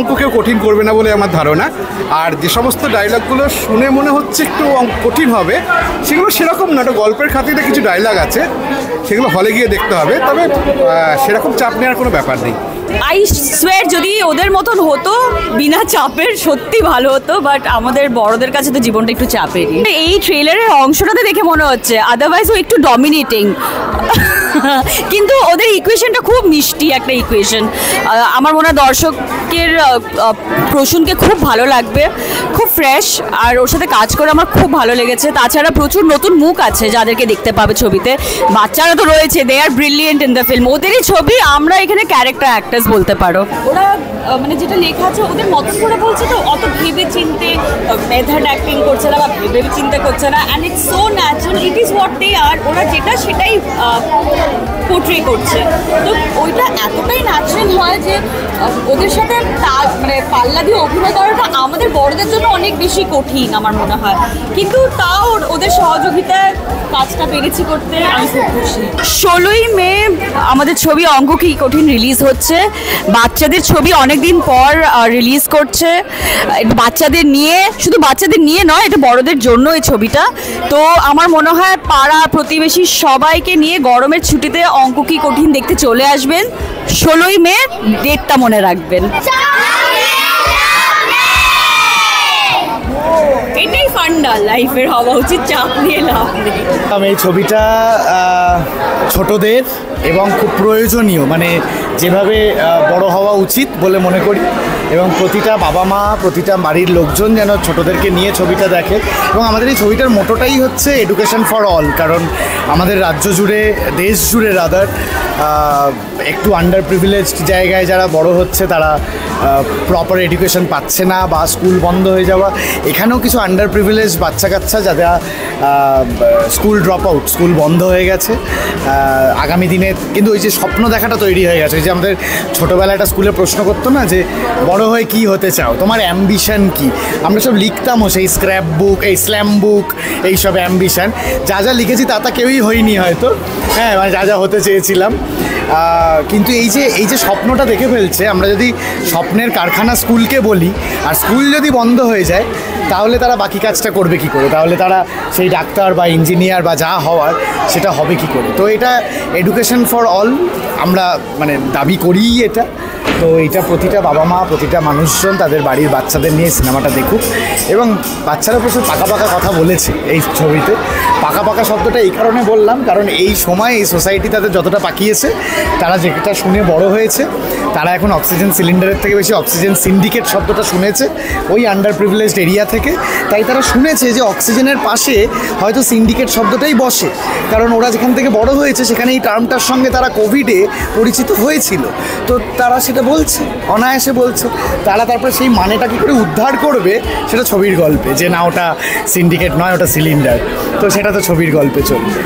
অঙ্ক কেউ কঠিন করবে না বলে আমার ধারণা। আর যে সমস্ত ডায়লগগুলো শুনে মনে হচ্ছে একটু কঠিন হবে, সেগুলো সেরকম না। একটা গল্পের খাতিরে কিছু ডায়লগ আছে, সেগুলো হলে গিয়ে দেখতে হবে। তবে সেরকম চাপ নেওয়ার কোনো ব্যাপার নেই। আই সোয়ার যদি ওদের মতন হতো বিনা চাপের, সত্যি ভালো হতো। বাট আমাদের বড়দের কাছে তো জীবনটা একটু চাপেরই। এই ট্রেলারের অংশটাতে দেখে মনে হচ্ছে, আদারওয়াইজ ও একটু ডমিনেটিং, কিন্তু ওদের ইকুয়েশনটা খুব মিষ্টি একটা ইকুয়েশন। আমার মনে হয় দর্শকের প্রসূনকে খুব ভালো লাগবে, খুব ফ্রেশ, আর ওর সাথে কাজ করে আমার খুব ভালো লেগেছে। তাছাড়া প্রচুর নতুন মুখ আছে যাদেরকে দেখতে পাবে ছবিতে। বাচ্চারা তো রয়েছে, they are brilliant in the film. ওদেরই ছবি, আমরা এখানে ক্যারেক্টার অ্যাক্টার্স বলতে পারো। ওরা মানে যেটা লেখা আছে ওদের মতন করে বলছে, তো অত ভেবে চিনতে মেথড অ্যাক্টিং করছে না বা ভেবে চিন্তা করছে না। And it's so natural, it is what they are. ওরা যেটা সেটাই পোট্রে করছে, তো ওইটা এতটাই ন্যাচারাল হয় যে ওদের সাথে মানে পাল্লা দিয়ে অভিনয় করাটা আমাদের বড়দের জন্য অনেক বেশি কঠিন আমার মনে হয়। কিন্তু তাও ওদের সহযোগিতায় কাজটা পেরেছি করতে আমি খুব খুশি। 16ই মে আমাদের ছবি অঙ্ক কি কঠিন রিলিজ হচ্ছে। বাচ্চাদের ছবি অনেকদিন পর রিলিজ করছে, বাচ্চাদের নিয়ে, শুধু বাচ্চাদের নিয়ে নয়, এটা বড়দের জন্য এই ছবিটা। তো আমার মনে হয় পাড়া প্রতিবেশী সবাইকে নিয়ে গরমের ছুটিতে অঙ্ক কি কঠিন দেখতে চলে আসবেন। 16ই মে ডেটটা মনে রাখবেন। এটাই ফান্ডা লাইফের হওয়া উচিত, চাপ নিয়ে লাভ নেই। আমি এই ছবিটা ছোটদের এবং খুব প্রয়োজনীয়, মানে যেভাবে বড় হওয়া উচিত বলে মনে করি, এবং প্রতিটা বাবা মা, প্রতিটা বাড়ির লোকজন যেন ছোটদেরকে নিয়ে ছবিটা দেখে। এবং আমাদের এই ছবিটার মোটোটাই হচ্ছে এডুকেশন ফর অল, কারণ আমাদের রাজ্য জুড়ে, দেশ জুড়ে রাদার, একটু আন্ডার প্রিভিলেজড জায়গায় যারা বড় হচ্ছে তারা প্রপার এডুকেশন পাচ্ছে না, বা স্কুল বন্ধ হয়ে যাওয়া। এখানেও কিছু আন্ডার প্রিভিলেজ বাচ্চা কাচ্চা যারা স্কুল ড্রপ আউট, স্কুল বন্ধ হয়ে গেছে, আগামী দিনে কিন্তু ওই যে স্বপ্ন দেখাটা তৈরি হয়ে গেছে। ওই যে আমাদের ছোটোবেলায় একটা স্কুলে প্রশ্ন করতো না যে বড় হয়ে কী হতে চাও, তোমার অ্যাম্বিশন কী? আমরা সব লিখতামও সেই স্ক্র্যাপ বুক, এই স্ল্যাম বুক, এইসব অ্যাম্বিশন। যা যা লিখেছি তা কেউই হয়নি হয়তো, হ্যাঁ, মানে যা যা হতে চেয়েছিলাম। কিন্তু এই যে স্বপ্নটা দেখে ফেলছে, আমরা যদি স্বপ্নের কারখানা স্কুলকে বলি, আর স্কুল যদি বন্ধ হয়ে যায়, তাহলে তারা বাকি কাজটা করবে কি করে? তাহলে তারা সেই ডাক্তার বা ইঞ্জিনিয়ার বা যা হওয়ার সেটা হবে কি করে? তো এটা এডুকেশন ফর অল আমরা মানে দাবি করিই এটা। তো এইটা প্রতিটা বাবা মা, প্রতিটা মানুষজন তাদের বাড়ির বাচ্চাদের নিয়ে সিনেমাটা দেখুক। এবং বাচ্চারা প্রচুর পাকা পাকা কথা বলেছে এই ছবিতে। পাকা পাকা শব্দটা এই কারণে বললাম, কারণ এই সময় এই সোসাইটি তাদের যতটা পাকিয়েছে, তারা যেটা শুনে বড় হয়েছে, তারা এখন অক্সিজেন সিলিন্ডারের থেকে বেশি অক্সিজেন সিন্ডিকেট শব্দটা শুনেছে ওই আন্ডার প্রিভিলেজড এরিয়া থেকে। তাই তারা শুনেছে যে অক্সিজেনের পাশে হয়তো সিন্ডিকেট শব্দটাই বসে, কারণ ওরা যেখান থেকে বড় হয়েছে সেখানে এই টার্মটার সঙ্গে তারা কোভিডে পরিচিত হয়েছিল। তো তারা সেটা বলছে, অনায়াসে বলছে। তারা তারপরে সেই মানেটা কী করে উদ্ধার করবে সেটা ছবির গল্পে, যে না ওটা সিন্ডিকেট নয়, ওটা সিলিন্ডার। তো সেটা তো ছবির গল্পে চলবে।